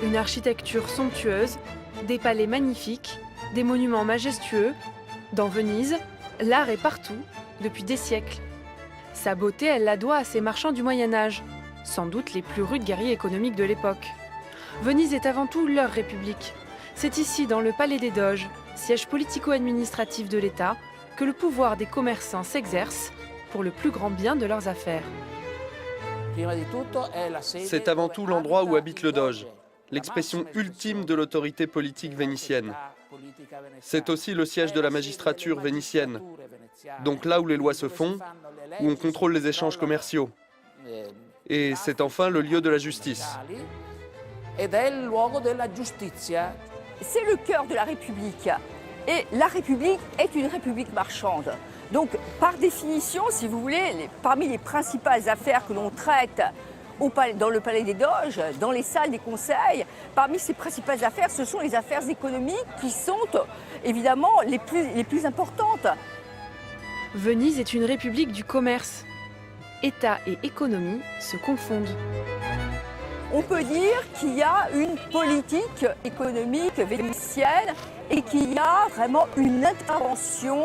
Une architecture somptueuse, des palais magnifiques, des monuments majestueux. Dans Venise, l'art est partout, depuis des siècles. Sa beauté, elle la doit à ses marchands du Moyen-Âge, sans doute les plus rudes guerriers économiques de l'époque. Venise est avant tout leur république. C'est ici, dans le Palais des Doges, siège politico-administratif de l'État, que le pouvoir des commerçants s'exerce pour le plus grand bien de leurs affaires. C'est avant tout l'endroit où habite le Doge, l'expression ultime de l'autorité politique vénitienne. C'est aussi le siège de la magistrature vénitienne, donc là où les lois se font, où on contrôle les échanges commerciaux. Et c'est enfin le lieu de la justice. C'est le cœur de la République. Et la République est une république marchande. Donc, par définition, si vous voulez, parmi les principales affaires que l'on traite dans le Palais des Doges, dans les salles des conseils, parmi ces principales affaires, ce sont les affaires économiques qui sont évidemment les plus importantes. Venise est une république du commerce. État et économie se confondent. On peut dire qu'il y a une politique économique vénitienne et qu'il y a vraiment une intervention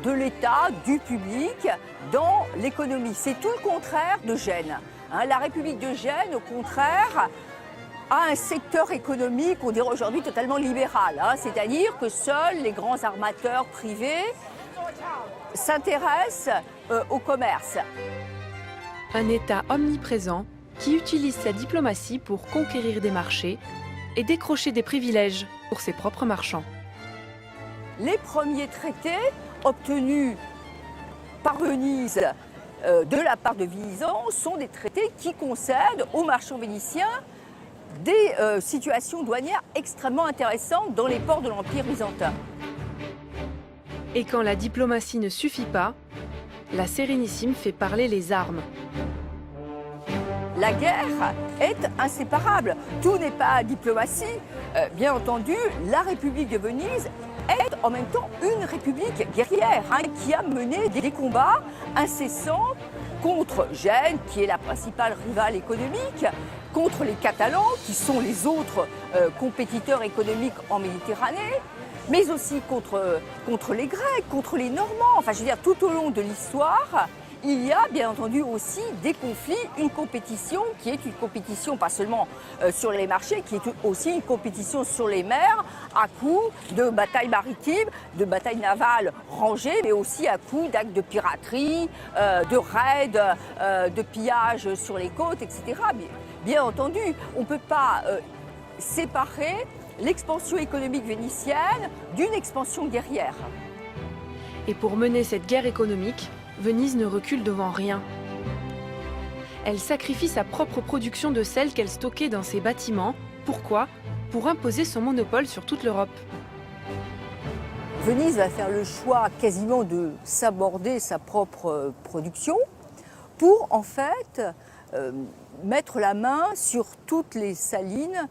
de l'État, du public, dans l'économie. C'est tout le contraire de Gênes. La République de Gênes, au contraire, a un secteur économique, on dirait aujourd'hui, totalement libéral. C'est-à-dire que seuls les grands armateurs privés s'intéressent au commerce. Un État omniprésent qui utilise sa diplomatie pour conquérir des marchés et décrocher des privilèges pour ses propres marchands. Les premiers traités obtenus par Venise de la part de Visan sont des traités qui concèdent aux marchands vénitiens des situations douanières extrêmement intéressantes dans les ports de l'Empire byzantin. Et quand la diplomatie ne suffit pas, la Sérénissime fait parler les armes. La guerre est inséparable. Tout n'est pas diplomatie. Bien entendu, la République de Venise est en même temps une république guerrière qui a mené des combats incessants contre Gênes, qui est la principale rivale économique, contre les Catalans, qui sont les autres compétiteurs économiques en Méditerranée, mais aussi contre les Grecs, contre les Normands. Enfin, je veux dire, tout au long de l'histoire, il y a bien entendu aussi des conflits, une compétition qui est une compétition pas seulement sur les marchés, qui est aussi une compétition sur les mers à coups de batailles maritimes, de batailles navales rangées, mais aussi à coups d'actes de piraterie, de raids, de pillages sur les côtes, etc. Bien entendu, on ne peut pas séparer l'expansion économique vénitienne d'une expansion guerrière. Et pour mener cette guerre économique, Venise ne recule devant rien. Elle sacrifie sa propre production de sel qu'elle stockait dans ses bâtiments. Pourquoi ? Pour imposer son monopole sur toute l'Europe. Venise va faire le choix quasiment de s'aborder sa propre production pour en fait mettre la main sur toutes les salines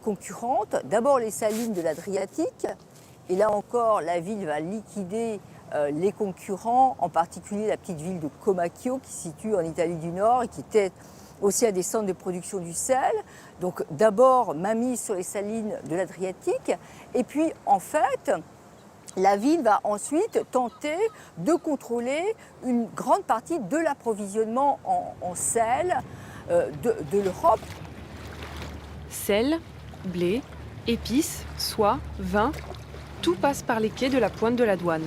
concurrentes. D'abord les salines de l'Adriatique, et là encore la ville va liquider les concurrents, en particulier la petite ville de Comacchio qui se situe en Italie du Nord et qui était aussi un des centres de production du sel. Donc d'abord mainmise sur les salines de l'Adriatique, et puis en fait la ville va ensuite tenter de contrôler une grande partie de l'approvisionnement en sel de l'Europe. Sel, blé, épices, soie, vin, tout passe par les quais de la pointe de la douane.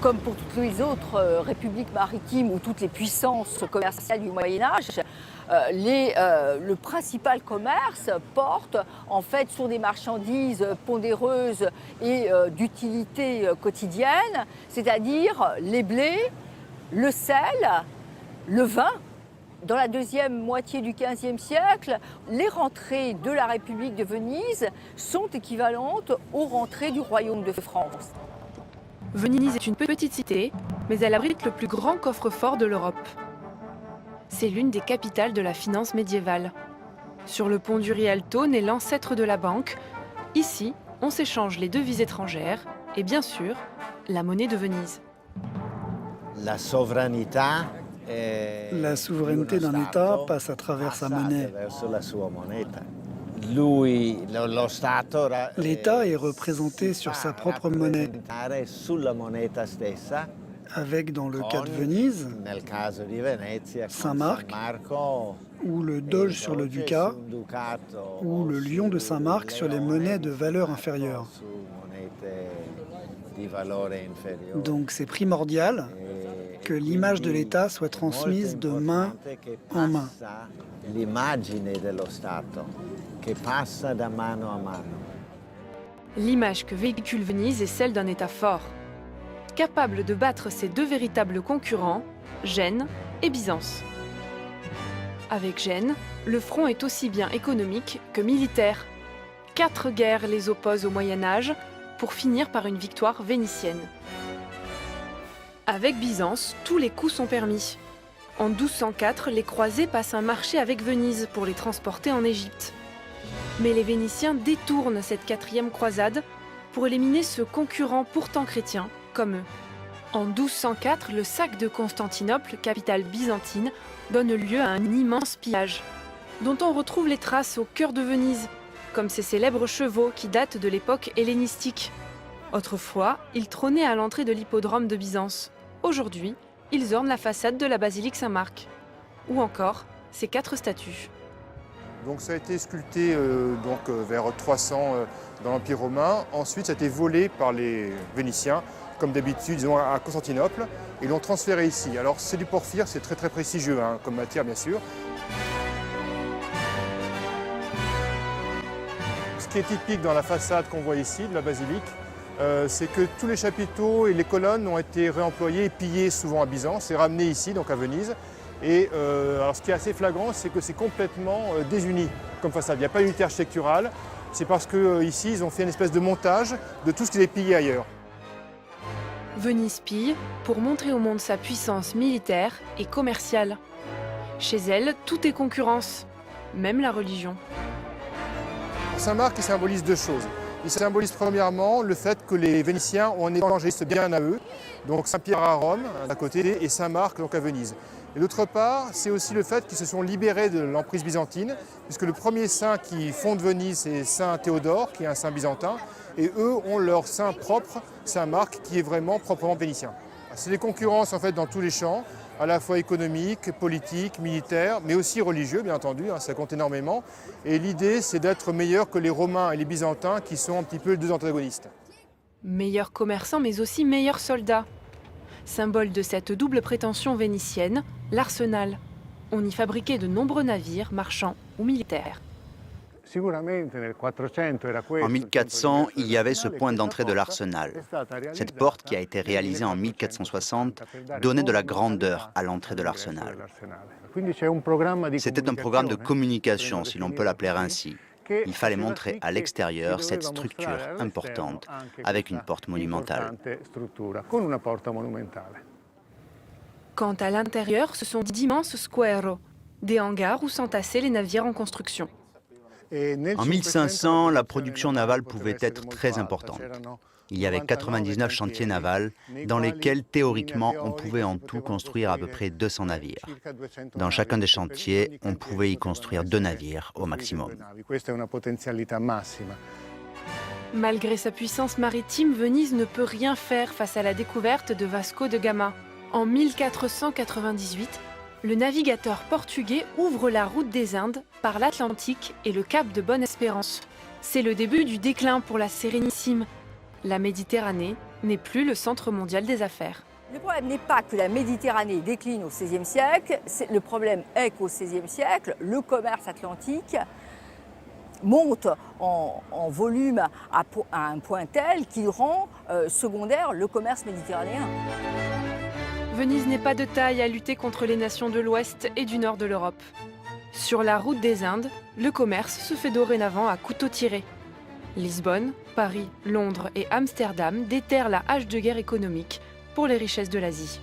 Comme pour toutes les autres républiques maritimes ou toutes les puissances commerciales du Moyen-Âge, le principal commerce porte en fait sur des marchandises pondéreuses et d'utilité quotidienne, c'est-à-dire les blés, le sel, le vin. Dans la deuxième moitié du XVe siècle, les rentrées de la République de Venise sont équivalentes aux rentrées du Royaume de France. Venise est une petite cité, mais elle abrite le plus grand coffre-fort de l'Europe. C'est l'une des capitales de la finance médiévale. Sur le pont du Rialto naît l'ancêtre de la banque. Ici, on s'échange les devises étrangères et bien sûr, la monnaie de Venise. La sovranità La souveraineté d'un État passe à travers sa monnaie. L'État est représenté sur sa propre monnaie, avec, dans le cas de Venise, Saint-Marc, ou le doge sur le ducat, ou le lion de Saint-Marc sur les monnaies de valeur inférieure. Donc c'est primordial que l'image de l'État soit transmise de main en main. L'image que véhicule Venise est celle d'un État fort, capable de battre ses deux véritables concurrents, Gênes et Byzance. Avec Gênes, le front est aussi bien économique que militaire. 4 guerres les opposent au Moyen-Âge pour finir par une victoire vénitienne. Avec Byzance, tous les coups sont permis. En 1204, les croisés passent un marché avec Venise pour les transporter en Égypte. Mais les Vénitiens détournent cette 4e croisade pour éliminer ce concurrent pourtant chrétien, comme eux. En 1204, le sac de Constantinople, capitale byzantine, donne lieu à un immense pillage, dont on retrouve les traces au cœur de Venise, comme ces célèbres chevaux qui datent de l'époque hellénistique. Autrefois, ils trônaient à l'entrée de l'hippodrome de Byzance. Aujourd'hui, ils ornent la façade de la basilique Saint-Marc. Ou encore, ces 4 statues. Donc ça a été sculpté vers 300 dans l'Empire romain. Ensuite, ça a été volé par les Vénitiens, comme d'habitude, disons à Constantinople, et l'ont transféré ici. Alors c'est du porphyre, c'est très prestigieux comme matière bien sûr. Ce qui est typique dans la façade qu'on voit ici de la basilique, c'est que tous les chapiteaux et les colonnes ont été réemployés et pillés souvent à Byzance et ramenés ici, donc à Venise. Et alors ce qui est assez flagrant, c'est que c'est complètement désuni comme façade. Il n'y a pas d'unité architecturale. C'est parce qu'ici, ils ont fait une espèce de montage de tout ce qu'ils avaient pillé ailleurs. Venise pille pour montrer au monde sa puissance militaire et commerciale. Chez elle, tout est concurrence, même la religion. Saint-Marc, il symbolise 2 choses. Il symbolise premièrement le fait que les Vénitiens ont un évangéliste bien à eux, donc Saint-Pierre à Rome, d'un côté, et Saint-Marc, donc à Venise. Et d'autre part, c'est aussi le fait qu'ils se sont libérés de l'emprise byzantine, puisque le premier saint qui fonde Venise, c'est Saint Théodore, qui est un saint byzantin, et eux ont leur saint propre, Saint-Marc, qui est vraiment proprement vénitien. C'est des concurrences en fait dans tous les champs, à la fois économiques, politiques, militaires, mais aussi religieux, bien entendu, ça compte énormément. Et l'idée, c'est d'être meilleur que les Romains et les Byzantins, qui sont un petit peu les 2 antagonistes. Meilleurs commerçants, mais aussi meilleurs soldats. Symbole de cette double prétention vénitienne, l'arsenal. On y fabriquait de nombreux navires, marchands ou militaires. En 1400, il y avait ce point d'entrée de l'arsenal. Cette porte, qui a été réalisée en 1460, donnait de la grandeur à l'entrée de l'arsenal. C'était un programme de communication, si l'on peut l'appeler ainsi. Il fallait montrer à l'extérieur cette structure importante, avec une porte monumentale. Quant à l'intérieur, ce sont d'immenses squares, des hangars où s'entassaient les navires en construction. En 1500, la production navale pouvait être très importante. Il y avait 99 chantiers navals dans lesquels, théoriquement, on pouvait en tout construire à peu près 200 navires. Dans chacun des chantiers, on pouvait y construire 2 navires au maximum. Malgré sa puissance maritime, Venise ne peut rien faire face à la découverte de Vasco de Gama. En 1498, le navigateur portugais ouvre la route des Indes par l'Atlantique et le cap de Bonne-Espérance. C'est le début du déclin pour la Sérénissime. La Méditerranée n'est plus le centre mondial des affaires. Le problème n'est pas que la Méditerranée décline au XVIe siècle, le problème est qu'au XVIe siècle, le commerce atlantique monte en volume à un point tel qu'il rend secondaire le commerce méditerranéen. Venise n'est pas de taille à lutter contre les nations de l'Ouest et du Nord de l'Europe. Sur la route des Indes, le commerce se fait dorénavant à couteau tiré. Lisbonne, Paris, Londres et Amsterdam déterrent la hache de guerre économique pour les richesses de l'Asie.